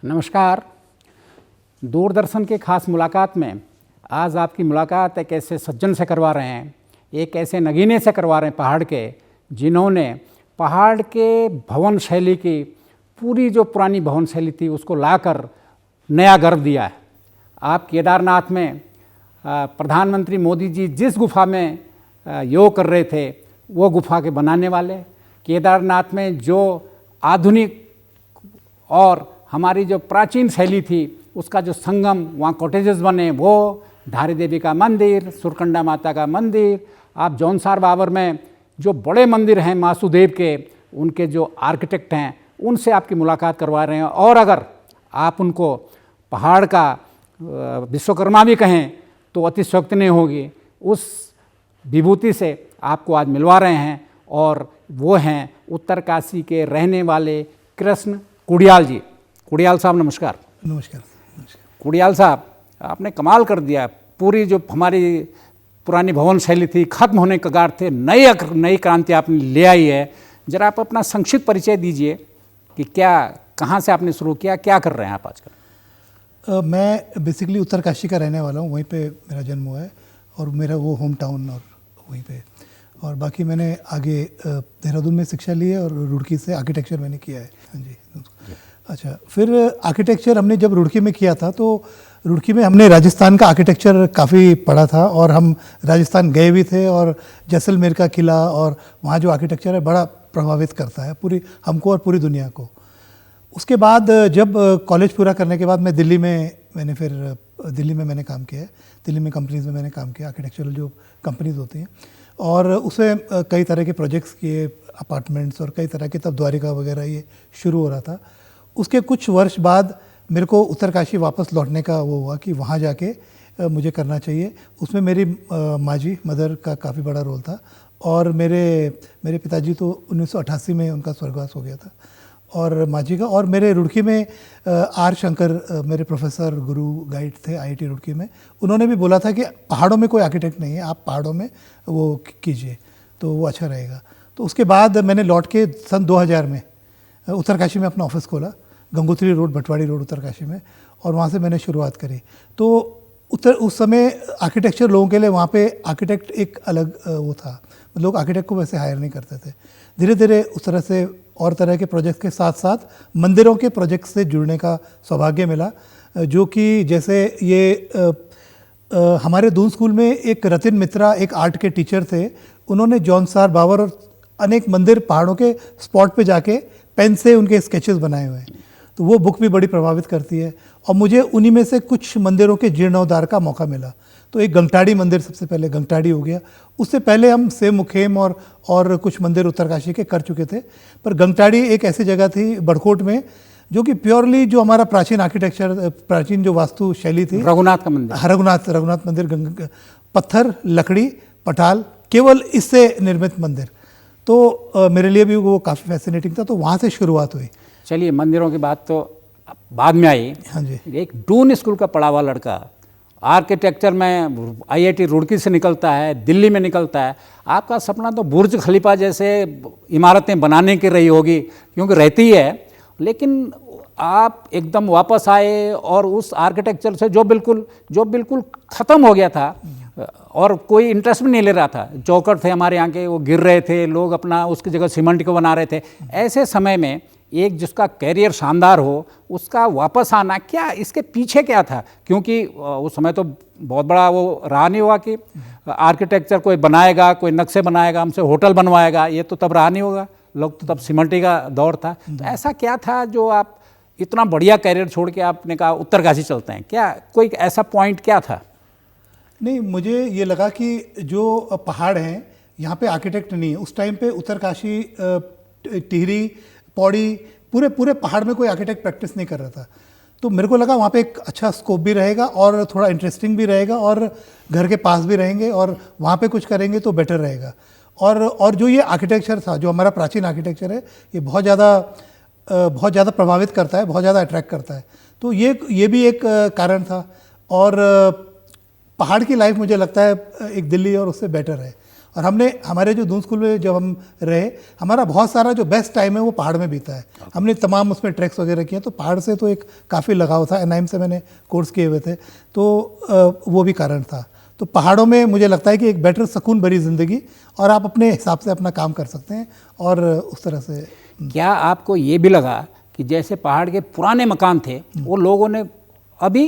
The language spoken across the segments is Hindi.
नमस्कार। दूरदर्शन के खास मुलाकात में आज आपकी मुलाकात एक ऐसे सज्जन से करवा रहे हैं, एक ऐसे नगीने से करवा रहे हैं पहाड़ के, जिन्होंने पहाड़ के भवन शैली की पूरी जो पुरानी भवन शैली थी उसको लाकर नया गर्व दिया है। आप केदारनाथ में प्रधानमंत्री मोदी जी जिस गुफा में योग कर रहे थे वो गुफा के बनाने वाले, केदारनाथ में जो आधुनिक और हमारी जो प्राचीन शैली थी उसका जो संगम, वहाँ कॉटेजेस बने, वो धारी देवी का मंदिर, सुरकंडा माता का मंदिर, आप जौनसार बाबर में जो बड़े मंदिर हैं मासूदेव के, उनके जो आर्किटेक्ट हैं उनसे आपकी मुलाकात करवा रहे हैं। और अगर आप उनको पहाड़ का विश्वकर्मा भी कहें तो अतिशयोक्ति नहीं होगी। उस विभूति से आपको आज मिलवा रहे हैं और वो हैं उत्तरकाशी के रहने वाले कृष्ण कुडियाल जी। कुडियाल साहब नमस्कार। नमस्कार। कुडियाल साहब, आपने कमाल कर दिया। पूरी जो हमारी पुरानी भवन शैली थी खत्म होने के कगार थे, नई क्रांति आपने ले आई है। जरा आप अपना संक्षिप्त परिचय दीजिए कि कहाँ से आपने शुरू किया, क्या कर रहे हैं आप आजकल? मैं बेसिकली उत्तरकाशी का रहने वाला हूँ, वहीं पे मेरा जन्म हुआ है और मेरा वो होम टाउन और वहीं पे। और बाकी मैंने आगे देहरादून में शिक्षा ली है और रुड़की से आर्किटेक्चर मैंने किया है। हाँ जी। अच्छा, फिर आर्किटेक्चर हमने जब रुड़की में किया था तो रुड़की में हमने राजस्थान का आर्किटेक्चर काफ़ी पढ़ा था और हम राजस्थान गए भी थे और जैसलमेर का किला और वहाँ जो आर्किटेक्चर है बड़ा प्रभावित करता है पूरी हमको और पूरी दुनिया को। उसके बाद जब कॉलेज पूरा करने के बाद मैं दिल्ली में मैंने काम किया है। दिल्ली में कंपनीज़ में मैंने काम किया, आर्किटेक्चरल जो कंपनीज़ होती हैं, और उसमें कई तरह के प्रोजेक्ट्स किए, अपार्टमेंट्स और कई तरह के, तब द्वारिका वगैरह ये शुरू हो रहा था। उसके कुछ वर्ष बाद मेरे को उत्तरकाशी वापस लौटने का वो हुआ कि वहाँ जाके मुझे करना चाहिए। उसमें मेरी माँ जी, मदर का काफ़ी बड़ा रोल था और मेरे पिताजी तो 1988 में उनका स्वर्गवास हो गया था, और माँ जी का। और मेरे रुड़की में आर शंकर मेरे प्रोफेसर, गुरु, गाइड थे IIT रुड़की में। उन्होंने भी बोला था कि पहाड़ों में कोई आर्किटेक्ट नहीं है, आप पहाड़ों में वो कीजिए तो वो अच्छा रहेगा। तो उसके बाद मैंने लौट के सन 2000 में उत्तरकाशी में अपना ऑफिस खोला, गंगोत्री रोड, भटवाड़ी रोड, उत्तरकाशी में, और वहाँ से मैंने शुरुआत करी। तो उस समय आर्किटेक्चर लोगों के लिए वहाँ पे आर्किटेक्ट एक अलग वो था, लोग आर्किटेक्ट को वैसे हायर नहीं करते थे। धीरे धीरे उस तरह से और तरह के प्रोजेक्ट के साथ साथ मंदिरों के प्रोजेक्ट से जुड़ने का सौभाग्य मिला, जो कि जैसे ये हमारे दून स्कूल में एक रतिन मित्रा एक आर्ट के टीचर थे, उन्होंने जौनसार बाबर और अनेक मंदिर पहाड़ों के स्पॉट पे जाके पेन से उनके स्केचेस बनाए हुए हैं, तो वो बुक भी बड़ी प्रभावित करती है। और मुझे उन्हीं में से कुछ मंदिरों के जीर्णोद्धार का मौका मिला। तो एक गंगटाड़ी मंदिर, सबसे पहले गंगटाड़ी हो गया। उससे पहले हम सेम मुखेम और कुछ मंदिर उत्तरकाशी के कर चुके थे, पर गंगटाड़ी एक ऐसी जगह थी बड़कोट में जो कि प्योरली जो हमारा प्राचीन आर्किटेक्चर, प्राचीन जो वास्तु शैली थी, रघुनाथ का मंदिर, रघुनाथ मंदिर, पत्थर, लकड़ी, पटाल, केवल इससे निर्मित मंदिर। तो मेरे लिए भी वो काफ़ी फैसिनेटिंग था, तो वहाँ से शुरुआत हुई। चलिए, मंदिरों की बात तो बाद में आई। हाँ जी। एक दून स्कूल का पढ़ा हुआ लड़का आर्किटेक्चर में IIT रुड़की से निकलता है, दिल्ली में निकलता है। आपका सपना तो बुर्ज खलीफा जैसे इमारतें बनाने की रही होगी, क्योंकि रहती है, लेकिन आप एकदम वापस आए और उस आर्किटेक्चर से जो बिल्कुल ख़त्म हो गया था और कोई इंटरेस्ट भी नहीं ले रहा था, चौखट थे हमारे यहाँ के, वो गिर रहे थे, लोग अपना उसकी जगह सीमेंट को बना रहे थे। ऐसे समय में एक जिसका कैरियर शानदार हो, उसका वापस आना, क्या इसके पीछे क्या था? क्योंकि उस समय तो बहुत बड़ा वो रहा नहीं होगा कि आर्किटेक्चर कोई बनाएगा, कोई नक्शे बनाएगा, हमसे होटल बनवाएगा, ये तो तब रहा नहीं होगा। लोग तो तब सीमेंटी का दौर था। तो ऐसा क्या था जो आप इतना बढ़िया कैरियर छोड़ के आपने कहा उत्तरकाशी चलते हैं? क्या कोई ऐसा पॉइंट क्या था? नहीं, मुझे ये लगा कि जो पहाड़ हैं यहाँ पे आर्किटेक्ट नहीं है। उस टाइम पे उत्तरकाशी, टिहरी, पौड़ी, पूरे पहाड़ में कोई आर्किटेक्ट प्रैक्टिस नहीं कर रहा था। तो मेरे को लगा वहाँ पे एक अच्छा स्कोप भी रहेगा और थोड़ा इंटरेस्टिंग भी रहेगा और घर के पास भी रहेंगे और वहाँ पे कुछ करेंगे तो बेटर रहेगा। और जो ये आर्किटेक्चर था, जो हमारा प्राचीन आर्किटेक्चर है, ये बहुत ज़्यादा प्रभावित करता है, बहुत ज़्यादा अट्रैक्ट करता है। तो ये भी एक कारण था। और पहाड़ की लाइफ मुझे लगता है एक दिल्ली और उससे बेटर है। और हमने हमारे जो दून स्कूल में जब हम रहे, हमारा बहुत सारा जो बेस्ट टाइम है वो पहाड़ में बीता है। हमने तमाम उसमें ट्रैक्स वगैरह किए, तो पहाड़ से तो एक काफ़ी लगाव था। एनआईएम से मैंने कोर्स किए हुए थे, तो वो भी कारण था। तो पहाड़ों में मुझे लगता है कि एक बेटर सुकून भरी ज़िंदगी, और आप अपने हिसाब से अपना काम कर सकते हैं और उस तरह से। क्या आपको ये भी लगा कि जैसे पहाड़ के पुराने मकान थे वो लोगों ने अभी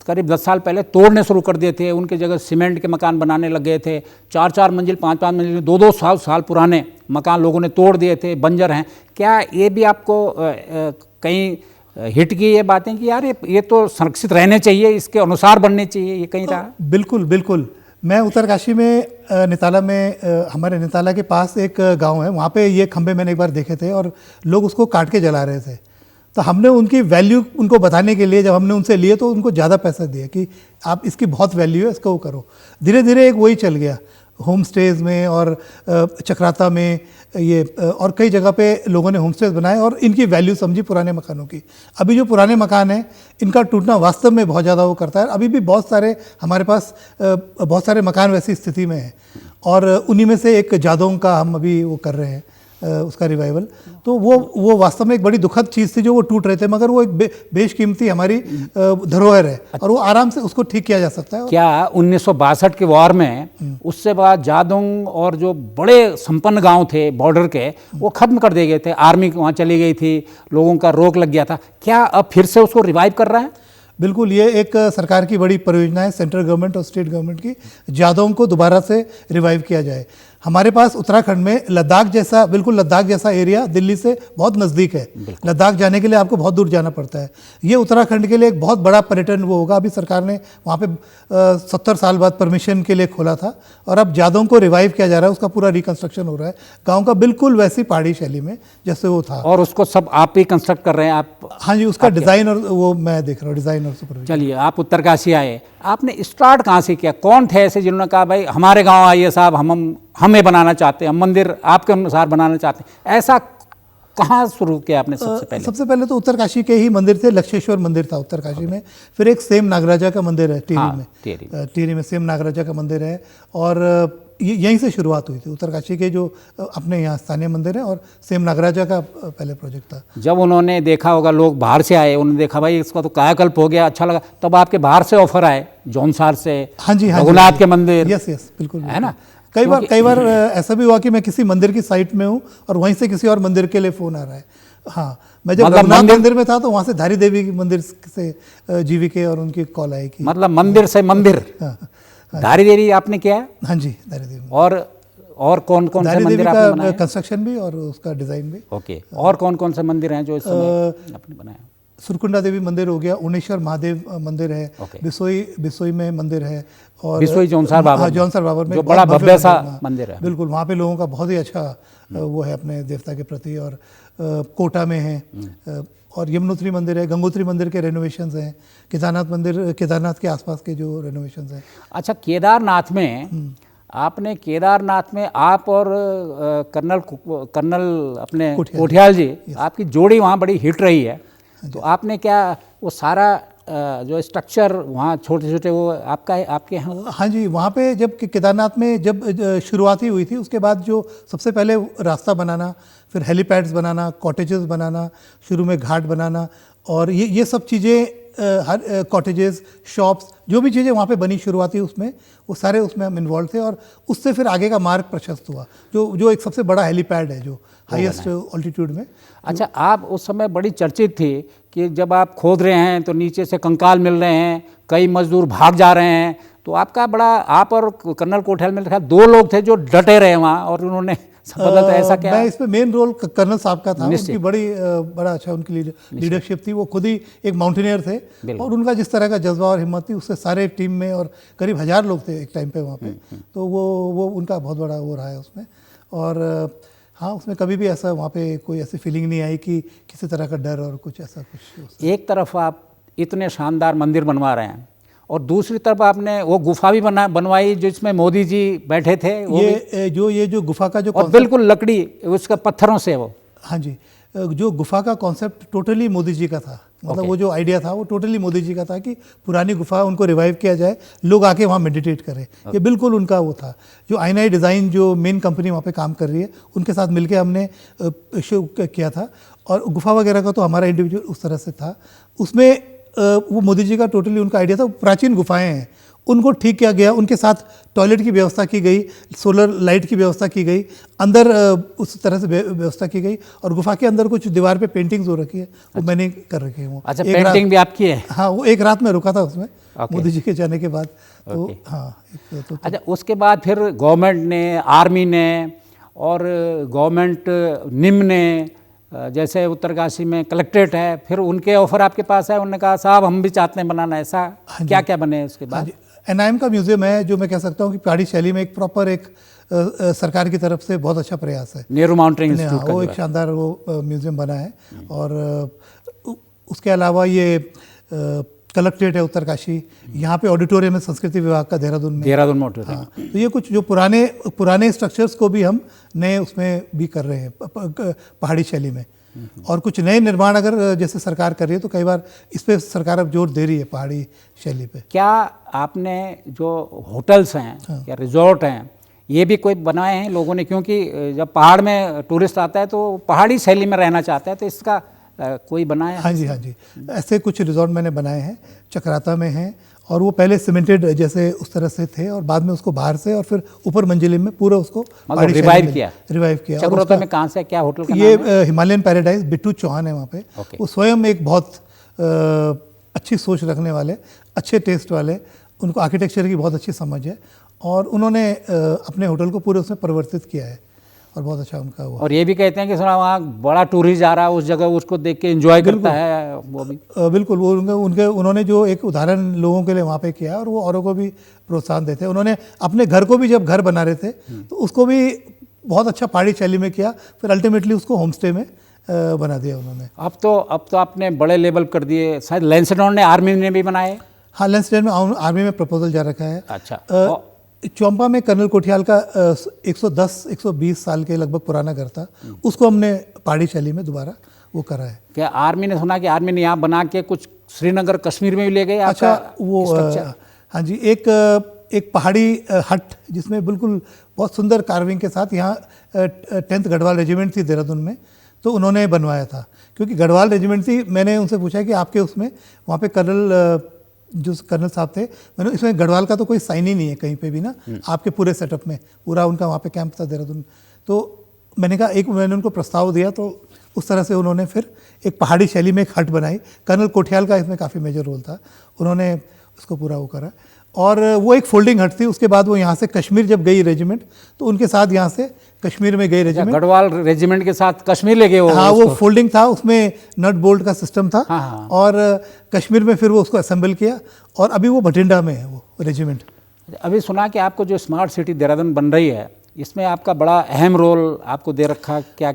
करीब 10 साल पहले तोड़ने शुरू कर दिए थे, उनके जगह सीमेंट के मकान बनाने लग गए थे, 4-4 मंजिल 5-5 मंजिल 2-2 साल पुराने मकान लोगों ने तोड़ दिए थे, बंजर हैं। क्या ये भी आपको कहीं हिट की ये बातें कि यार ये तो संरक्षित रहने चाहिए, इसके अनुसार बनने चाहिए, ये कहीं रहा? बिल्कुल बिल्कुल। मैं उत्तरकाशी में निताला में हमारे निताला के पास एक गांव है, वहाँ पे ये खंभे मैंने एक बार देखे थे और लोग उसको काट के जला रहे थे। तो हमने उनकी वैल्यू उनको बताने के लिए जब हमने उनसे लिए तो उनको ज़्यादा पैसा दिया कि आप इसकी बहुत वैल्यू है, इसको वो करो। धीरे धीरे एक वही चल गया, होम स्टेज में और चक्राता में ये और कई जगह पे लोगों ने होम स्टेज बनाए और इनकी वैल्यू समझी पुराने मकानों की। अभी जो पुराने मकान हैं इनका टूटना वास्तव में बहुत ज़्यादा वो करता है। अभी भी बहुत सारे हमारे पास बहुत सारे मकान वैसी स्थिति में हैं, और उन्हीं में से एक जादोंग का हम अभी वो कर रहे हैं उसका रिवाइवल। तो वो वास्तव में एक बड़ी दुखद चीज़ थी जो वो टूट रहे थे, मगर वो एक बेशकीमती हमारी धरोहर है और वो आराम से उसको ठीक किया जा सकता है। क्या 1962 के वॉर में उससे बाद जादोंग और जो बड़े संपन्न गांव थे बॉर्डर के वो खत्म कर दिए गए थे, आर्मी वहाँ चली गई थी, लोगों का रोक लग गया था, क्या अब फिर से उसको रिवाइव कर रहा है? बिल्कुल, ये एक सरकार की बड़ी परियोजना है, सेंट्रल गवर्नमेंट और स्टेट गवर्नमेंट की, जादोंग को दोबारा से रिवाइव किया जाए। हमारे पास उत्तराखंड में लद्दाख जैसा, बिल्कुल लद्दाख जैसा एरिया दिल्ली से बहुत नज़दीक है। लद्दाख जाने के लिए आपको बहुत दूर जाना पड़ता है। ये उत्तराखंड के लिए एक बहुत बड़ा पर्यटन वो होगा। अभी सरकार ने वहाँ पे 70 साल बाद परमिशन के लिए खोला था और अब जादोंग को रिवाइव किया जा रहा है, उसका पूरा रिकन्स्ट्रक्शन हो रहा है गाँव का, बिल्कुल वैसी पहाड़ी शैली में जैसे वो था। और उसको सब आप ही कंस्ट्रक्ट कर रहे हैं? आप? हाँ जी, उसका डिज़ाइन और वो मैं देख रहा हूँ, डिज़ाइन और सुपरविजन। चलिए, आप उत्तरकाशी आए, आपने स्टार्ट कहाँ से किया? कौन थे ऐसे जिन्होंने कहा भाई हमारे गांव आइए साहब, हम ये बनाना चाहते हैं, हम मंदिर आपके अनुसार बनाना चाहते हैं? ऐसा कहाँ शुरू किया आपने सबसे पहले? सबसे पहले तो उत्तरकाशी के ही मंदिर थे। लक्षेश्वर मंदिर था उत्तरकाशी में, फिर एक सेम नागराजा का मंदिर है टिहरी में। टिहरी में सेम नागराजा का मंदिर है और यहीं से शुरुआत हुई थी। उत्तरकाशी के जो अपने यहाँ स्थानीय मंदिर है और सेम नागराजा का पहले प्रोजेक्ट था। जब उन्होंने देखा होगा, लोग बाहर से आए, उन्होंने देखा भाई इसका तो कायाकल्प हो गया, अच्छा लगा, तब आपके बाहर से ऑफर आए, जौनसार से, हाँ जी, रघुनाथ के मंदिर। यस बिल्कुल, है ना? कई बार ऐसा भी हुआ कि मैं किसी मंदिर की साइट में हूँ और वहीं से किसी और मंदिर के लिए फ़ोन आ रहा है। हाँ, मैं जब रघुनाथ मंदिर में था तो वहाँ से धारी देवी मंदिर से जीवीके और उनकी कॉल आई कि मतलब मंदिर से मंदिर। धारी देवी आपने किया? हाँ जी, धारी देवी। और कौन कौन से मंदिर आपने बनाए? कंस्ट्रक्शन भी और उसका डिज़ाइन भी। ओके, और कौन कौन से मंदिर हैं जो इस समय आपने बनाया? सुरकुंडा देवी मंदिर हो गया, उनेश्वर महादेव मंदिर है, बिसोई में मंदिर है, और बिसोई जौनसार बाबर, जौनसार बाबर में जो बड़ा भव्य सा मंदिर है। बिल्कुल, वहाँ पे लोगों का बहुत ही अच्छा वो है अपने देवता के प्रति। और कोटा में है और यमुनोत्री मंदिर है, गंगोत्री मंदिर के रेनोवेशंस हैं, केदारनाथ मंदिर, केदारनाथ के आसपास के जो रेनोवेशंस हैं। अच्छा, केदारनाथ में आपने, केदारनाथ में आप और कर्नल अपने कोठियाल जी, आपकी जोड़ी वहाँ बड़ी हिट रही है। तो आपने क्या वो सारा जो स्ट्रक्चर वहाँ छोटे छोटे वो आपके यहाँ? हाँ जी, वहाँ पे जब केदारनाथ में जब शुरुआत ही हुई थी, उसके बाद जो सबसे पहले रास्ता बनाना, फिर हेलीपैड्स बनाना, कॉटेजेस बनाना, शुरू में घाट बनाना, और ये सब चीज़ें हर कॉटेजेस, शॉप्स, जो भी चीज़ें वहाँ पे बनी शुरुआती उसमें, वो सारे उसमें हम इन्वॉल्व थे। और उससे फिर आगे का मार्ग प्रशस्त हुआ, जो एक सबसे बड़ा हेलीपैड है जो हाईएस्ट ऑल्टीट्यूड में। अच्छा, आप उस समय बड़ी चर्चित थी कि जब आप खोद रहे हैं तो नीचे से कंकाल मिल रहे हैं, कई मजदूर भाग जा रहे हैं, तो आपका बड़ा, आप और कर्नल कोठियाल में 2 लोग थे जो डटे रहे वहाँ और उन्होंने बदला। तो ऐसा क्या? मैं इसमें मेन रोल कर्नल साहब का था। उनकी बड़ा अच्छा उनकी लीडरशिप थी। वो खुद ही एक माउंटेनियर थे और उनका जिस तरह का जज्बा और हिम्मत थी, उससे सारे टीम में, और करीब 1000 लोग थे एक टाइम पे वहाँ पे। तो वो उनका बहुत बड़ा वो रहा है उसमें। और हाँ, उसमें कभी भी ऐसा वहाँ पे कोई ऐसी फीलिंग नहीं आई कि किसी तरह का डर और कुछ ऐसा कुछ। एक तरफ आप इतने शानदार मंदिर बनवा रहे हैं और दूसरी तरफ आपने वो गुफा भी बनवाई जिसमें मोदी जी बैठे थे। ये जो गुफा का जो और बिल्कुल लकड़ी उसका पत्थरों से वो। हाँ जी, जो गुफा का कॉन्सेप्ट टोटली मोदी जी का था, मतलब वो जो आइडिया था वो टोटली मोदी जी का था कि पुरानी गुफा उनको रिवाइव किया जाए, लोग आके वहाँ मेडिटेट करें। ये बिल्कुल उनका वो था। जो INI डिज़ाइन जो मेन कंपनी वहाँ पे काम कर रही है उनके साथ मिलके हमने शो किया था, और गुफा वगैरह का तो हमारा इंडिविजुअल उस तरह से था। उसमें वो मोदी जी का टोटली उनका आइडिया था। प्राचीन गुफाएँ हैं उनको ठीक किया गया, उनके साथ टॉयलेट की व्यवस्था की गई, सोलर लाइट की व्यवस्था की गई, अंदर उस तरह से व्यवस्था की गई, और गुफा के अंदर कुछ दीवार पे पेंटिंग्स हो रखी है, वो मैंने कर रखी है। वो अच्छा, पेंटिंग भी आपकी है? हाँ, वो एक रात में रुका था उसमें मोदी जी के जाने के बाद। तो हाँ अच्छा, उसके बाद फिर गवर्नमेंट ने, आर्मी ने और गवर्नमेंट निम्न ने, जैसे उत्तरकाशी में कलेक्ट्रेट है, फिर उनके ऑफर आपके पास है, उन्होंने कहा साहब हम भी चाहते हैं बनाना, ऐसा क्या क्या बने उसके बाद? NIM का म्यूजियम है जो मैं कह सकता हूँ कि पहाड़ी शैली में एक प्रॉपर एक सरकार की तरफ से बहुत अच्छा प्रयास है। नेहरू माउंटेनिंग इंस्टीट्यूट का वो एक शानदार वो म्यूजियम बना है। और उसके अलावा ये कलेक्ट्रेट है उत्तरकाशी, यहाँ पे ऑडिटोरियम है संस्कृति विभाग का देहरादून में ऑडिटोरियम। हाँ, तो ये कुछ जो पुराने स्ट्रक्चर्स को भी हम नए उसमें भी कर रहे हैं पहाड़ी शैली में, और कुछ नए निर्माण अगर जैसे सरकार कर रही है तो कई बार इस पे सरकार अब जोर दे रही है पहाड़ी शैली पे। क्या आपने जो होटल्स हैं या रिजॉर्ट हैं ये भी कोई बनाए हैं लोगों ने? क्योंकि जब पहाड़ में टूरिस्ट आता है तो पहाड़ी शैली में रहना चाहता है, तो इसका कोई बनाया है? हाँ जी, ऐसे कुछ रिजॉर्ट मैंने बनाए हैं, चक्राता में हैं, और वो पहले सीमेंटेड जैसे उस तरह से थे, और बाद में उसको बाहर से और फिर ऊपर मंजिले में पूरा उसको रिवाइव किया। चक्राता में कहाँ से, क्या होटल का ये हिमालयन पैराडाइज, बिट्टू चौहान है वहाँ पे। वो स्वयं एक बहुत अच्छी सोच रखने वाले, अच्छे टेस्ट वाले, उनको आर्किटेक्चर की बहुत अच्छी समझ है, और उन्होंने अपने होटल को पूरे उसमें परिवर्तित किया है, और बहुत अच्छा उनका हुआ। और ये भी कहते हैं कि सुना वहाँ बड़ा टूरिस्ट आ रहा है उस जगह, उसको देख के एंजॉय करता है वो भी। बिल्कुल, वो उन्होंने जो एक उदाहरण लोगों के लिए वहाँ पे किया, और वो औरों को भी प्रोत्साहन देते हैं। उन्होंने अपने घर को भी जब घर बना रहे थे तो उसको भी बहुत अच्छा पहाड़ी शैली में किया, फिर अल्टीमेटली उसको होम स्टे में बना दिया उन्होंने। अब तो आपने बड़े लेवल कर दिए, शायद लैंसडाउन ने, आर्मी ने भी बनाए। हाँ, लैंसडाउन में आर्मी में प्रपोजल जा रखा है। अच्छा। चौंपा में कर्नल कोठियाल का 110-120 साल के लगभग पुराना घर था, उसको हमने पहाड़ी शैली में दोबारा वो करा है। क्या आर्मी ने, सुना कि आर्मी ने यहाँ बना के कुछ श्रीनगर कश्मीर में भी ले गए? अच्छा, वो हाँ जी, एक पहाड़ी हट जिसमें बिल्कुल बहुत सुंदर कार्विंग के साथ, यहाँ 10th गढ़वाल रेजिमेंट थी देहरादून में, तो उन्होंने बनवाया था। क्योंकि गढ़वाल रेजिमेंट थी, मैंने उनसे पूछा कि आपके उसमें वहाँ पे जो कर्नल साहब थे, मैंने इसमें गढ़वाल का तो कोई साइन ही नहीं है कहीं पे भी ना, आपके पूरे सेटअप में, पूरा उनका वहाँ पे कैंप था देहरादून। तो मैंने कहा, मैंने उनको प्रस्ताव दिया, तो उस तरह से उन्होंने फिर एक पहाड़ी शैली में एक हट बनाई। कर्नल कोठियाल का इसमें काफ़ी मेजर रोल था, उन्होंने उसको पूरा वो करा। और वो एक फोल्डिंग हट थी। उसके बाद वो यहाँ से कश्मीर जब गई रेजिमेंट, तो उनके साथ यहाँ से कश्मीर में गई रेजिमेंट, गढ़वाल रेजिमेंट के साथ कश्मीर ले गए वो। हाँ, वो फोल्डिंग था, उसमें नट बोल्ट का सिस्टम था। हाँ। और कश्मीर में फिर वो उसको असेंबल किया, और अभी वो भटिंडा में है वो रेजिमेंट। अभी सुना कि आपको जो स्मार्ट सिटी देहरादून बन रही है, इसमें आपका बड़ा अहम रोल आपको दे रखा, क्या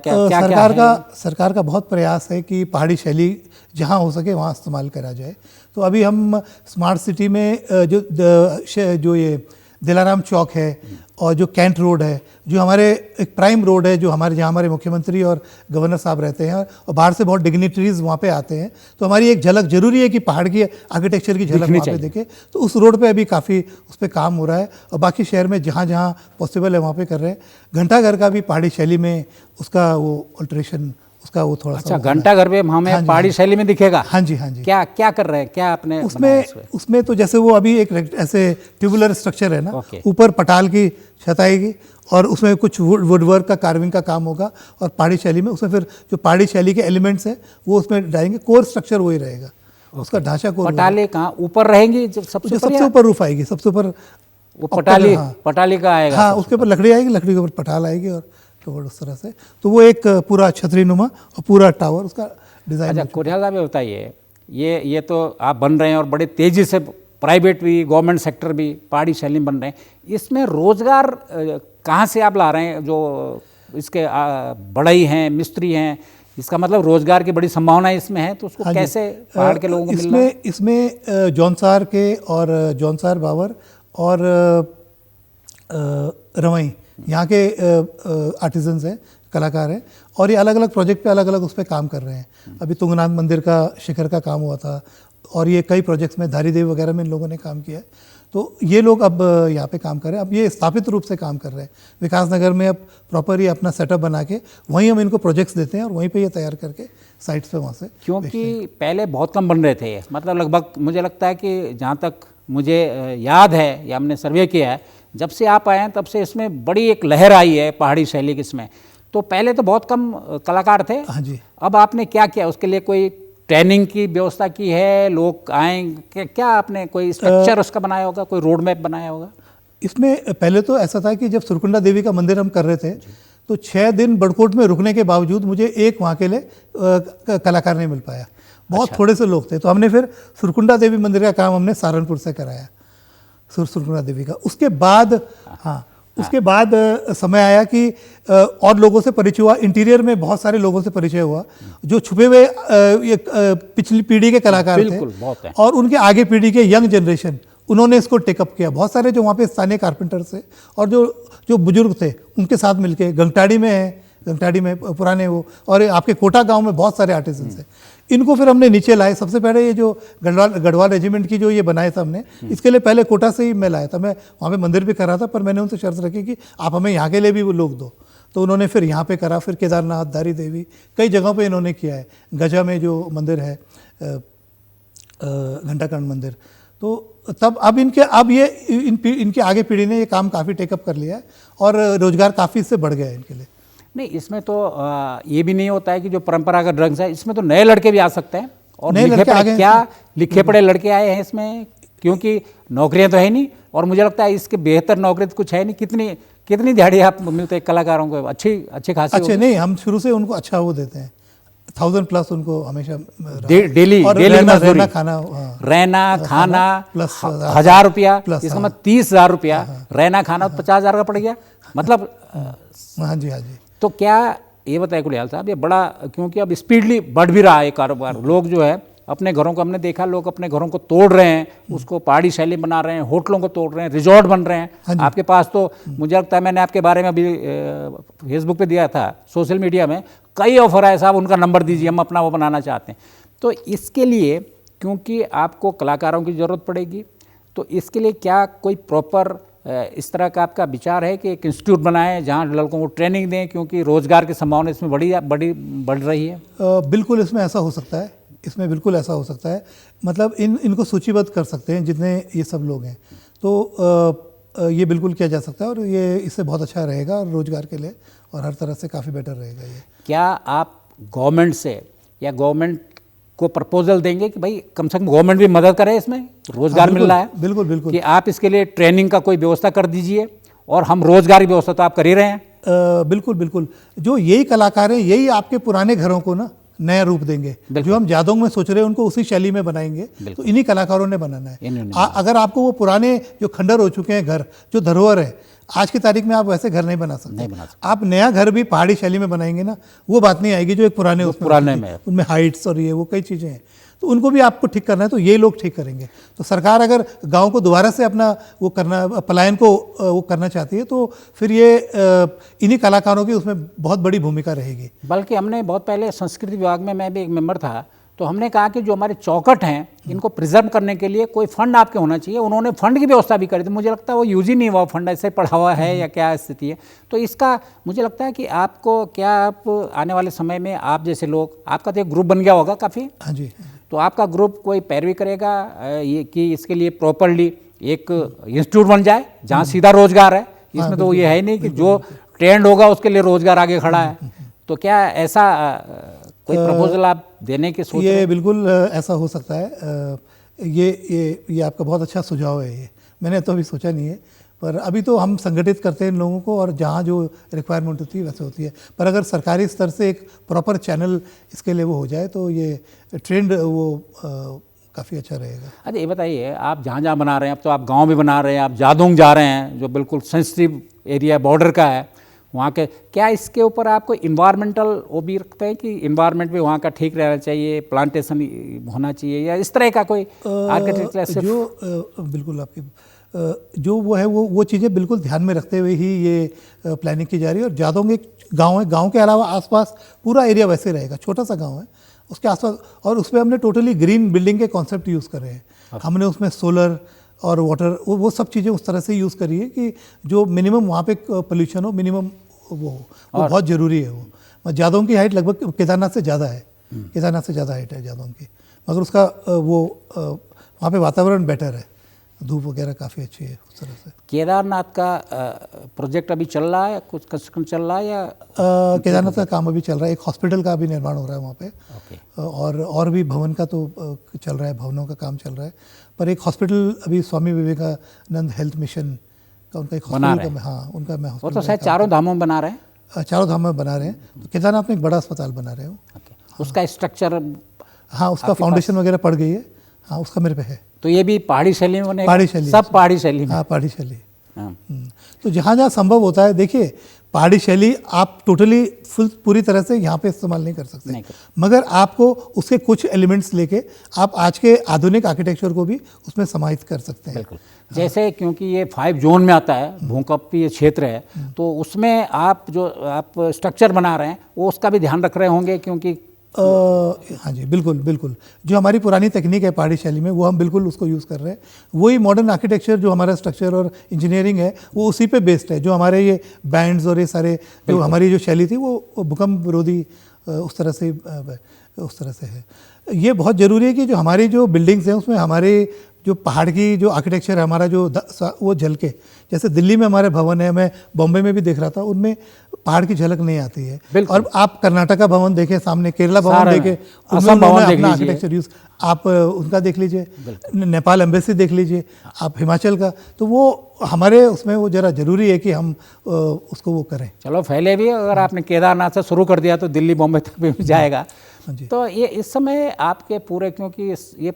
सरकार का बहुत प्रयास है कि पहाड़ी शैली जहाँ हो सके वहाँ इस्तेमाल करा जाए। तो अभी हम स्मार्ट सिटी में जो ये दिलाराम चौक है, और जो कैंट रोड है, जो हमारे एक प्राइम रोड है, जो जहाँ हमारे मुख्यमंत्री और गवर्नर साहब रहते हैं, और बाहर से बहुत डिग्निटरीज वहाँ पे आते हैं, तो हमारी एक झलक जरूरी है कि पहाड़ की आर्किटेक्चर की झलक वहाँ पे देखे। तो उस रोड पे अभी काफ़ी उस पर काम हो रहा है, और बाकी शहर में जहाँ जहाँ पॉसिबल है वहाँ पे कर रहे हैं। घंटाघर का भी पहाड़ी शैली में उसका वो अल्ट्रेशन, उसका वो थोड़ा सा। अच्छा, घंटाघर पे हमें पहाड़ी शैली में दिखेगा? हाँ जी। क्या कर रहे हैं, क्या आपने उसमें तो जैसे वो अभी एक ऐसे ट्यूबुलर स्ट्रक्चर है ना, ऊपर पटाल की छत आएगी, और उसमें कुछ वुडवर्क का कार्विंग का काम होगा, और पहाड़ी शैली में उसमें फिर जो पहाड़ी शैली के एलिमेंट्स हैं वो उसमें डालेंगे। कोर स्ट्रक्चर वही रहेगा, उसका ढांचा कोर। पटाले कहाँ ऊपर रहेंगी? सबसे ऊपर रूफ आएगी, सबसे ऊपर वो पटाली का आएगा। हाँ, उसके ऊपर लकड़ी आएगी, लकड़ी के ऊपर पटाल आएगी, और उस तरह से। तो वो एक पूरा छतरी नुमा और पूरा टावर उसका डिजाइन। अच्छा, कोठियाल साहब बताइए, ये तो आप बन रहे हैं, और बड़े तेजी से प्राइवेट भी, गवर्नमेंट सेक्टर भी पहाड़ी शैली में बन रहे हैं। इसमें रोजगार कहाँ से आप ला रहे हैं? जो इसके बढ़ई हैं, मिस्त्री हैं, इसका मतलब रोजगार की बड़ी संभावना इसमें है, तो उसको कैसे पहाड़ के लोगों को मिल रहा है? इसमें जौनसार के, और जौनसार बावर और रवई यहाँ के आर्टिजन्स हैं, कलाकार हैं और ये अलग अलग प्रोजेक्ट पे अलग अलग उस पर काम कर रहे हैं। अभी तुंगनाथ मंदिर का शिखर का काम हुआ था और ये कई प्रोजेक्ट्स में धारी देवी वगैरह में इन लोगों ने काम किया है। तो ये लोग अब यहाँ पे काम कर रहे हैं। अब ये स्थापित रूप से काम कर रहे हैं विकास नगर में। अब प्रॉपर ये अपना सेटअप बना के वहीं हम इनको प्रोजेक्ट्स देते हैं और वहीं पे ये तैयार करके साइट्स पे वहाँ से, क्योंकि पहले बहुत कम बन रहे थे ये, मतलब लगभग मुझे लगता है कि जहाँ तक मुझे याद है या हमने सर्वे किया है, जब से आप आए हैं तब से इसमें बड़ी एक लहर आई है पहाड़ी शैली की इसमें। तो पहले तो बहुत कम कलाकार थे। हाँ जी। अब आपने क्या किया उसके लिए? कोई ट्रेनिंग की व्यवस्था की है? लोग आएंगे क्या? आपने कोई स्ट्रक्चर उसका बनाया होगा, कोई रोड मैप बनाया होगा? इसमें पहले तो ऐसा था कि जब सुरकुंडा देवी का मंदिर हम कर रहे थे तो 6 दिन बड़कोट में रुकने के बावजूद मुझे एक वहाँ के लिए कलाकार नहीं मिल पाया। बहुत थोड़े से लोग थे। तो हमने फिर सुरकुंडा देवी मंदिर का काम हमने सहारनपुर से कराया, सुरकुंडा देवी का। उसके बाद उसके बाद समय आया कि और लोगों से परिचय हुआ। इंटीरियर में बहुत सारे लोगों से परिचय हुआ जो छुपे हुए पिछली पीढ़ी के कलाकार थे और उनके आगे पीढ़ी के यंग जनरेशन, उन्होंने इसको टेकअप किया। बहुत सारे जो वहाँ पे स्थानीय कारपेंटर्स थे और जो बुजुर्ग थे उनके साथ मिलके, गंगटाड़ी में है, गंगटाड़ी में पुराने वो, और आपके कोटा गांव में बहुत सारे आर्टिजन्स हैं। इनको फिर हमने नीचे लाए। सबसे पहले ये जो गढ़वाल रेजिमेंट की जो ये बनाया था हमने, इसके लिए पहले कोटा से ही मैं लाया था। मैं वहाँ पे मंदिर भी कर रहा था, पर मैंने उनसे शर्त रखी कि आप हमें यहाँ के लिए भी वो लोग दो। तो उन्होंने फिर यहाँ पे करा, फिर केदारनाथ, धारी देवी, कई जगहों पे इन्होंने किया है। गजा में जो मंदिर है, घंटाकर्ण मंदिर, तो तब अब इनके आगे पीढ़ी ने ये काम काफ़ी टेकअप कर लिया है और रोजगार काफ़ी इससे बढ़ गया है इनके लिए। नहीं, इसमें तो ये भी नहीं होता है कि जो परंपरागत ड्रग्स है, इसमें तो नए लड़के भी आ सकते हैं। और लिखे पढ़े लड़के आए हैं इसमें, क्योंकि नौकरियां तो है नहीं और मुझे लगता है इसके बेहतर नौकरी तो कुछ है नहीं। कितनी दिहाड़ी आप मिलते हैं कलाकारों को? अच्छी खासी? अच्छे नहीं, हम शुरू से उनको अच्छा वो देते हैं, 1000+ उनको हमेशा डेली रहना खाना प्लस 1000 रुपया, इसका मतलब 30,000 रुपया रहना खाना, 50,000 का पड़ गया मतलब। हाँ जी। तो क्या ये बताइए कुलियाल साहब, ये बड़ा, क्योंकि अब स्पीडली बढ़ भी रहा है कारोबार। लोग जो है अपने घरों को, हमने देखा लोग अपने घरों को तोड़ रहे हैं, उसको पहाड़ी शैली बना रहे हैं, होटलों को तोड़ रहे हैं, रिजॉर्ट बन रहे हैं। आपके पास तो मुझे लगता है मैंने आपके बारे में अभी फेसबुक पे दिया था, सोशल मीडिया में कई ऑफर आए, साहब उनका नंबर दीजिए, हम अपना वो बनाना चाहते हैं। तो इसके लिए, क्योंकि आपको कलाकारों की ज़रूरत पड़ेगी, तो इसके लिए क्या कोई प्रॉपर इस तरह का आपका विचार है कि एक इंस्टीट्यूट बनाएं जहां लड़कों को ट्रेनिंग दें, क्योंकि रोजगार की संभावना इसमें बढ़ रही है? बिल्कुल, इसमें ऐसा हो सकता है। इसमें बिल्कुल ऐसा हो सकता है। मतलब इनको सूचीबद्ध कर सकते हैं जितने ये सब लोग हैं, तो ये बिल्कुल किया जा सकता है और ये इससे बहुत अच्छा रहेगा रोजगार के लिए और हर तरह से काफ़ी बेटर रहेगा ये। क्या आप गवर्नमेंट से या गवर्नमेंट को प्रपोजल देंगे कि भाई कम से कम गवर्नमेंट भी मदद करे, इसमें रोजगार मिल रहा है? बिल्कुल कि आप इसके लिए ट्रेनिंग का कोई व्यवस्था कर दीजिए, और हम रोजगार की व्यवस्था तो आप कर ही रहे हैं। बिल्कुल। जो यही कलाकार हैं, यही आपके पुराने घरों को ना नया रूप देंगे। जो हम जादोंग में सोच रहे हैं उनको उसी शैली में बनाएंगे, तो इन्हीं कलाकारों ने बनाना है। अगर आपको वो पुराने जो खंडर हो चुके हैं घर, जो धरोहर है, आज की तारीख में आप वैसे घर नहीं बना सकते। आप नया घर भी पहाड़ी शैली में बनाएंगे ना, वो बात नहीं आएगी जो एक पुराने में उनमें हाइट्स और ये वो कई चीज़ें हैं। तो उनको भी आपको ठीक करना है, तो ये लोग ठीक करेंगे। तो सरकार अगर गांव को दोबारा से अपना वो करना, पलायन को वो करना चाहती है, तो फिर ये इन्हीं कलाकारों की उसमें बहुत बड़ी भूमिका रहेगी। बल्कि हमने बहुत पहले संस्कृति विभाग में, मैं भी एक मेंबर था, तो हमने कहा कि जो हमारे चौखट हैं इनको प्रिजर्व करने के लिए कोई फंड आपके होना चाहिए। उन्होंने फंड की व्यवस्था भी करी थी। मुझे लगता है वो यूज ही नहीं हुआ फंड, ऐसे पड़ा हुआ है या क्या स्थिति है। तो इसका मुझे लगता है कि आपको, क्या आप आने वाले समय में, आप जैसे लोग, आपका तो एक ग्रुप बन गया होगा काफ़ी। हाँ जी। तो आपका ग्रुप कोई पैरवी करेगा ये कि इसके लिए प्रॉपरली एक इंस्टीट्यूट बन जाए जहाँ सीधा रोजगार है? इसमें तो ये है ही नहीं कि जो ट्रेंड होगा उसके लिए रोजगार आगे खड़ा है। तो क्या ऐसा कोई प्रपोजल आप देने की सोच रहे हैं? ये बिल्कुल ऐसा हो सकता है। ये आपका बहुत अच्छा सुझाव है। ये मैंने तो अभी सोचा नहीं है, पर अभी तो हम संगठित करते हैं इन लोगों को और जहाँ जो रिक्वायरमेंट होती है वैसे होती है। पर अगर सरकारी स्तर से एक प्रॉपर चैनल इसके लिए वो हो जाए तो ये ट्रेंड वो काफ़ी अच्छा रहेगा। अच्छा, ये बताइए, आप जहाँ जहाँ बना रहे हैं, अब तो आप गांव भी बना रहे हैं, आप जादोंग जा रहे हैं जो बिल्कुल सेंसिटिव एरिया बॉर्डर का है वहाँ के, क्या इसके ऊपर आपको इन्वायरमेंटल वो भी रखते हैं कि इन्वायरमेंट भी वहाँ का ठीक रहना चाहिए, प्लांटेशन होना चाहिए, या इस तरह का कोई आर्किटेक्चर? जो बिल्कुल आपकी जो वो है वो चीज़ें बिल्कुल ध्यान में रखते हुए ही ये प्लानिंग की जा रही है। और जादोंग एक गांव है, गांव के अलावा आसपास पूरा एरिया वैसे रहेगा, छोटा सा गांव है उसके आसपास, और उसमें हमने टोटली ग्रीन बिल्डिंग के कॉन्सेप्ट यूज़ करे हैं। हमने उसमें सोलर और वाटर वो सब चीज़ें उस तरह से यूज़ करी है कि जो मिनिमम वहाँ पे पोल्यूशन हो, मिनिमम वो हो, वो बहुत ज़रूरी है। वो जादोंग की हाइट लगभग केदारनाथ से ज़्यादा है, केदारनाथ से ज़्यादा हाइट है जादोंग की, मगर उसका वो वहाँ पे वातावरण बेटर है, धूप वगैरह काफ़ी अच्छी है उस तरह से। केदारनाथ का प्रोजेक्ट अभी चल रहा है, कुछ कंस्ट्रक्शन चल रहा है या? केदारनाथ का काम अभी चल रहा है, एक हॉस्पिटल का भी निर्माण हो रहा है वहाँ पे। ओके। और भी भवन का तो चल रहा है, भवनों का काम चल रहा है, पर एक हॉस्पिटल अभी स्वामी विवेकानंद हेल्थ मिशन का उनका एक हॉस्पिटल का, हाँ उनका मैं वो तो शायद चारों धामों में बना रहे हैं। चारों धाम में बना रहे हैं, तो केदारनाथ में एक बड़ा अस्पताल बना रहे हो। उसका स्ट्रक्चर, हाँ उसका फाउंडेशन वगैरह पड़ गई है, हाँ उसका मेरे पे है। तो ये भी पहाड़ी शैली में बनेगा? पहाड़ी शैली, सब पहाड़ी शैली में? हाँ पहाड़ी शैली। तो जहाँ जहाँ संभव होता है, देखिए पहाड़ी शैली आप टोटली पूरी तरह से यहाँ पे इस्तेमाल नहीं कर सकते, मगर आपको उसके कुछ एलिमेंट्स लेके आप आज के आधुनिक आर्किटेक्चर को भी उसमें समाहित कर सकते हैं। बिल्कुल। जैसे क्योंकि ये 5 जोन में आता है, भूकंपीय क्षेत्र है, तो उसमें आप स्ट्रक्चर बना रहे हैं वो उसका भी ध्यान रख रहे होंगे, क्योंकि हाँ जी बिल्कुल बिल्कुल, जो हमारी पुरानी तकनीक है पहाड़ी शैली में वो हम बिल्कुल उसको यूज़ कर रहे हैं। वही मॉडर्न आर्किटेक्चर जो हमारा स्ट्रक्चर और इंजीनियरिंग है वो उसी पे बेस्ड है। जो हमारे ये बैंड्स और ये सारे जो हमारी जो शैली थी वो भूकंप विरोधी उस तरह से है। ये बहुत ज़रूरी है कि जो हमारी जो बिल्डिंग्स हैं उसमें हमारे जो पहाड़ की जो आर्किटेक्चर है हमारा जो वो झलके, जैसे दिल्ली में हमारे भवन है, मैं बॉम्बे में भी देख रहा था, उनमें पहाड़ की झलक नहीं आती है। और आप कर्नाटका भवन देखें, सामने केरला भवन देखें, उनमें उन्होंने अपना आर्किटेक्चर यूज़, आप उनका देख लीजिए, नेपाल एम्बेसी देख लीजिए, आप हिमाचल का, तो वो हमारे उसमें वो ज़रा ज़रूरी है कि हम उसको वो करें। चलो पहले भी अगर आपने केदारनाथ से शुरू कर दिया तो दिल्ली बॉम्बे तक भी जाएगा। तो ये इस समय आपके पूरे, क्योंकि ये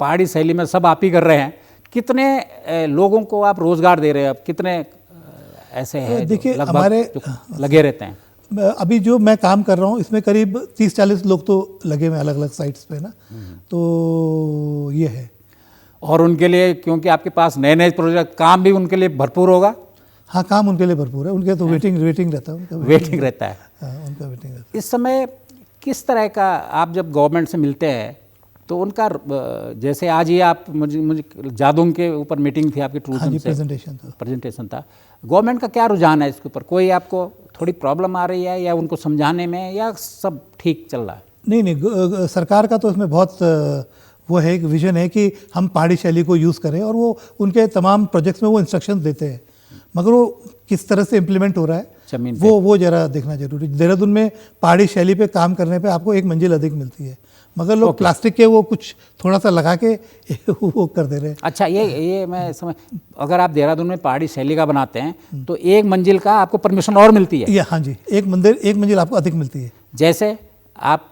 पहाड़ी शैली में सब आप ही कर रहे हैं, कितने लोगों को आप रोजगार दे रहे हैं? अब कितने ऐसे हैं देखिए हमारे लगे रहते हैं? अभी जो मैं काम कर रहा हूँ इसमें करीब 30-40 लोग तो लगे हुए अलग अलग साइट्स पे ना, तो ये है। और उनके लिए, क्योंकि आपके पास नए नए प्रोजेक्ट, काम भी उनके लिए भरपूर होगा? हाँ काम उनके लिए भरपूर है, उनके तो वेटिंग रहता है, उनका वेटिंग रहता है। उनका वेटिंग रहता है। इस समय किस तरह का, आप जब गवर्नमेंट से मिलते हैं तो उनका, जैसे आज ही आप मुझे जादोंग के ऊपर मीटिंग थी आपकी, टूरिज्म से प्रेजेंटेशन था, गवर्नमेंट का क्या रुझान है इसके ऊपर? कोई आपको थोड़ी प्रॉब्लम आ रही है या उनको समझाने में, या सब ठीक चल रहा है? नहीं, सरकार का तो इसमें बहुत वो है, एक विजन है कि हम पहाड़ी शैली को यूज़ करें, और वो उनके तमाम प्रोजेक्ट्स में वो इंस्ट्रक्शंस देते हैं, मगर वो किस तरह से इम्प्लीमेंट हो रहा है वो ज़रा देखना जरूरी। देहरादून में पहाड़ी शैली पे काम करने पे आपको 1 मंजिल अधिक मिलती है, मगर लोग प्लास्टिक के वो कुछ थोड़ा सा लगा के वो कर दे रहे हैं। अच्छा, ये मैं समझ, अगर आप देहरादून में पहाड़ी शैली का बनाते हैं तो 1 मंजिल का आपको परमिशन और मिलती है? हाँ जी, 1 मंजिल आपको अधिक मिलती है। जैसे आप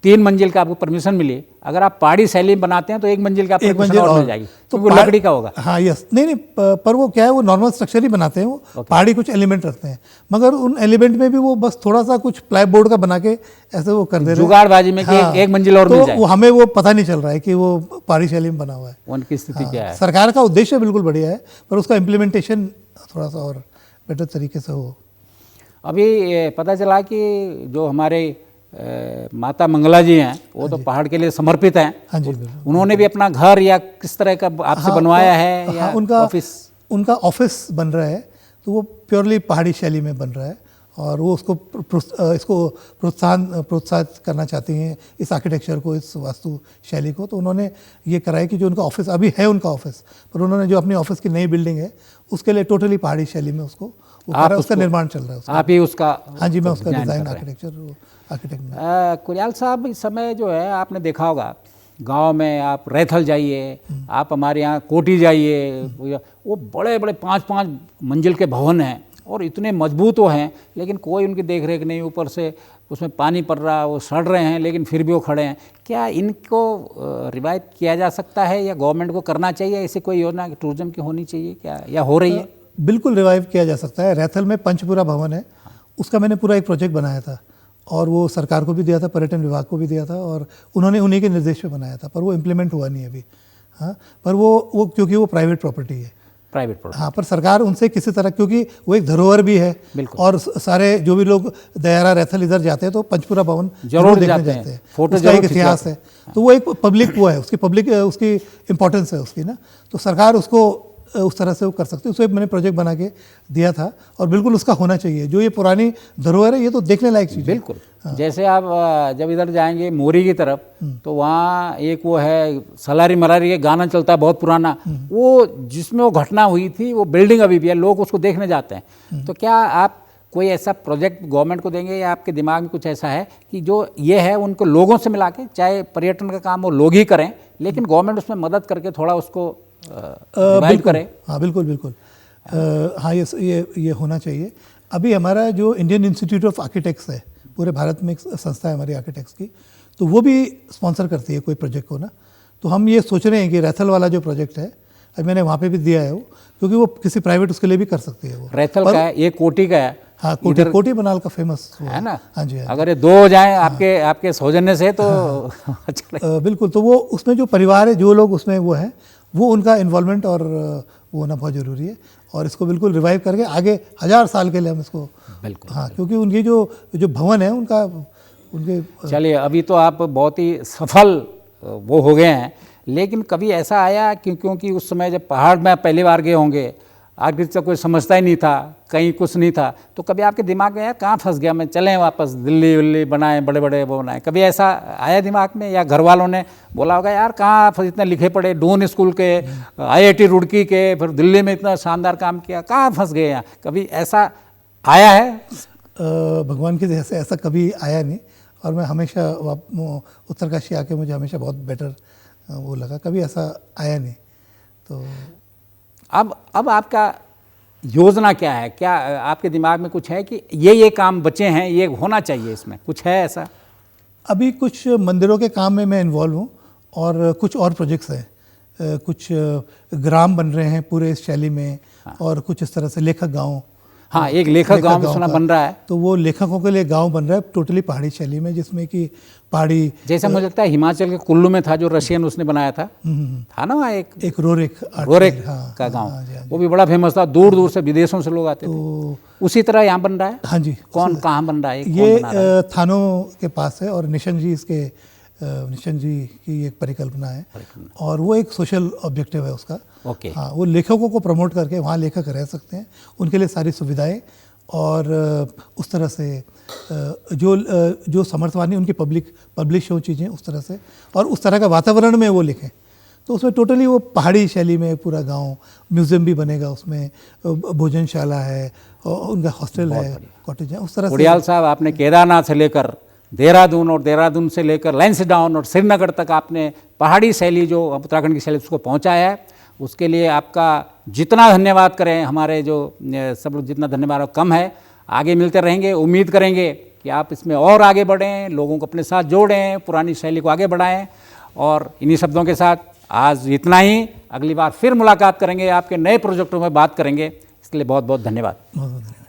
3 मंजिल का आपको परमिशन मिली, अगर आप पहाड़ी शैली में बनाते हैं तो 1 मंजिल का परमिशन और मिल जाएगी, तो वो लकड़ी का होगा। हाँ यस, नहीं, पर वो क्या है, वो नॉर्मल स्ट्रक्चर ही बनाते हैं, वो पहाड़ी कुछ एलिमेंट रखते हैं, मगर उन एलिमेंट में भी वो बस थोड़ा सा कुछ प्लाई बोर्ड का बना के ऐसे वो कर दे रहे हैं, जुगाड़बाजी में कि 1 मंजिल और मिल जाए। वो हमें वो पता नहीं चल रहा है कि वो पहाड़ी शैली में बना हुआ है। उनकी स्थिति क्या है? सरकार का उद्देश्य बिल्कुल बढ़िया है, पर उसका इम्प्लीमेंटेशन थोड़ा सा और बेटर तरीके से हो। अभी पता चला कि जो हमारे माता मंगला जी हैं, वो तो पहाड़ के लिए समर्पित हैं। हाँ जी, उन्होंने भी अपना घर या किस तरह का आपसे बनवाया है, या उनका ऑफिस बन रहा है, तो वो प्योरली पहाड़ी शैली में बन रहा है, और वो इसको प्रोत्साहित करना चाहती हैं इस आर्किटेक्चर को, इस वास्तु शैली को। तो उन्होंने ये करा है कि जो उनका ऑफिस अभी है, उनका ऑफिस, पर उन्होंने जो अपनी ऑफिस की नई बिल्डिंग है उसके लिए टोटली पहाड़ी शैली में उसका निर्माण चल रहा है। आप ही उसका? हाँ जी, मैं उसका डिज़ाइन आर्किटेक्ट में। कुरियाल साहब, इस समय जो है आपने देखा होगा गांव में, आप रैथल जाइए, आप हमारे यहाँ कोटी जाइए, वो बड़े बड़े 5-5 मंजिल के भवन हैं और इतने मजबूत वो हैं, लेकिन कोई उनकी देख रेख नहीं, ऊपर से उसमें पानी पड़ रहा है, वो सड़ रहे हैं, लेकिन फिर भी वो खड़े हैं। क्या इनको रिवाइव किया जा सकता है, या गवर्नमेंट को करना चाहिए ऐसी कोई योजना टूरिज्म की होनी चाहिए क्या, या हो रही है? बिल्कुल रिवाइव किया जा सकता है। रैथल में पंचपुरा भवन है, उसका मैंने पूरा एक प्रोजेक्ट बनाया था, और वो सरकार को भी दिया था, पर्यटन विभाग को भी दिया था, और उन्होंने उन्हीं के निर्देश पे बनाया था, पर वो इम्प्लीमेंट हुआ नहीं अभी। हाँ, पर वो क्योंकि वो प्राइवेट प्रॉपर्टी है, प्राइवेट प्रोडक्ट। हाँ, पर सरकार उनसे किसी तरह, क्योंकि वो एक धरोहर भी है, बिल्कुल। और सारे जो भी लोग दयारा रैथल इधर जाते हैं तो पंचपुरा भवन जरूर देखने जाते जाते हैं, हैं। फोटो उसका जरूर एक इतिहास है, तो वो एक पब्लिक वो है, उसकी पब्लिक उसकी इम्पोर्टेंस है उसकी ना, तो सरकार उसको उस तरह से वो कर सकती है। उसको मैंने प्रोजेक्ट बना के दिया था, और बिल्कुल उसका होना चाहिए। जो ये पुरानी धरोहर है ये तो देखने लायक चीज़ है। बिल्कुल। जैसे आप जब इधर जाएंगे मोरी की तरफ, तो वहाँ एक वो है सलारी मरारी के गाना चलता है बहुत पुराना, वो जिसमें वो घटना हुई थी, वो बिल्डिंग अभी भी है, लोग उसको देखने जाते हैं। तो क्या आप कोई ऐसा प्रोजेक्ट गवर्नमेंट को देंगे, या आपके दिमाग में कुछ ऐसा है कि जो ये है उनको लोगों से मिला के, चाहे पर्यटन का काम वो लोग ही करें, लेकिन गवर्नमेंट उसमें मदद करके थोड़ा उसको रिवाइव करे? हाँ, बिल्कुल बिल्कुल। हाँ, ये होना चाहिए। अभी हमारा जो इंडियन इंस्टीट्यूट ऑफ आर्किटेक्ट्स है, पूरे भारत में एक संस्था है हमारी आर्किटेक्ट्स की, तो वो भी स्पॉन्सर करती है कोई प्रोजेक्ट को ना। तो हम ये सोच रहे हैं कि रैथल वाला जो प्रोजेक्ट है, अभी मैंने वहाँ पे भी दिया है वो, क्योंकि वो किसी प्राइवेट उसके लिए भी कर सकती है वो। रैथल का है, ये कोटी का है। हाँ, कोटी बनाल का फेमस है ना। हाँ जी, अगर ये दो हो जाएं आपके सौजन्य से तो अच्छा बिल्कुल। तो वो उसमें जो परिवार है, जो लोग उसमें वो है, वो उनका इन्वॉल्वमेंट और वो होना बहुत ज़रूरी है, और इसको बिल्कुल रिवाइव करके आगे 1000 साल के लिए हम इसको, बिल्कुल। हाँ, क्योंकि उनकी जो भवन है उनका, उनके चलिए, अभी तो आप बहुत ही सफल वो हो गए हैं, लेकिन कभी ऐसा आया क्योंकि उस समय जब पहाड़ में आप पहली बार गए होंगे, आर्किटेक्चर कोई समझता ही नहीं था, कहीं कुछ नहीं था, तो कभी आपके दिमाग में यार कहाँ फंस गया मैं, चलें वापस दिल्ली विल्ली बनाए, बड़े बड़े वो बनाए, कभी ऐसा आया दिमाग में? या घर वालों ने बोला होगा यार कहाँ आप इतना लिखे पड़े, डून स्कूल के, IIT रुड़की के, फिर दिल्ली में इतना शानदार काम किया, कहाँ फंस गए यहाँ, कभी ऐसा आया है? भगवान की जैसे ऐसा कभी आया नहीं, और मैं हमेशा उत्तरकाशी आके मुझे हमेशा बहुत बेटर वो लगा, कभी ऐसा आया नहीं। तो अब आपका योजना क्या है? क्या आपके दिमाग में कुछ है कि ये काम बचे हैं, ये होना चाहिए, इसमें कुछ है ऐसा? अभी कुछ मंदिरों के काम में मैं इन्वॉल्व हूँ, और कुछ और प्रोजेक्ट्स हैं, कुछ ग्राम बन रहे हैं पूरे इस शैली में, और कुछ इस तरह से लेखक गांव। हाँ, एक लेखक गांव में सुना बन रहा है, तो वो लेखकों के लिए गांव बन रहा है टोटली पहाड़ी शैली में, जिसमें कि पहाड़ी, जैसा मुझे लगता है हिमाचल के कुल्लू में था, जो रशियन उसने बनाया था ना वहाँ एक रोरेक का गांव, वो भी बड़ा फेमस था, दूर दूर से विदेशों से लोग आते थे। उसी तरह यहाँ बन रहा है? हाँ जी। कौन कहाँ बन रहा है? ये थानों के पास है, और निशन जी की एक परिकल्पना है, और वो एक सोशल ऑब्जेक्टिव है उसका। ओके। हाँ, वो लेखकों को प्रमोट करके वहाँ लेखक रह सकते हैं, उनके लिए सारी सुविधाएं, और उस तरह से जो समर्थवानी उनकी पब्लिश हो चीज़ें उस तरह से, और उस तरह का वातावरण में वो लिखें। तो उसमें टोटली वो पहाड़ी शैली में पूरा गांव, म्यूजियम भी बनेगा उसमें, भोजनशाला है, और उनका हॉस्टल है, कॉटेज है, उस तरह से। उड़ियाल साहब, आपने केदारनाथ से लेकर देहरादून, और देहरादून से लेकर लैंसडाउन और श्रीनगर तक आपने पहाड़ी शैली, जो उत्तराखंड की शैली, उसको पहुंचाया है। उसके लिए आपका जितना धन्यवाद करें, हमारे जो सब लोग जितना धन्यवाद कम है। आगे मिलते रहेंगे, उम्मीद करेंगे कि आप इसमें और आगे बढ़ें, लोगों को अपने साथ जोड़ें, पुरानी शैली को आगे बढ़ाएं। और इन्हीं शब्दों के साथ आज इतना ही, अगली बार फिर मुलाकात करेंगे, आपके नए प्रोजेक्टों में बात करेंगे। इसके लिए बहुत बहुत धन्यवाद। बहुत बहुत धन्यवाद।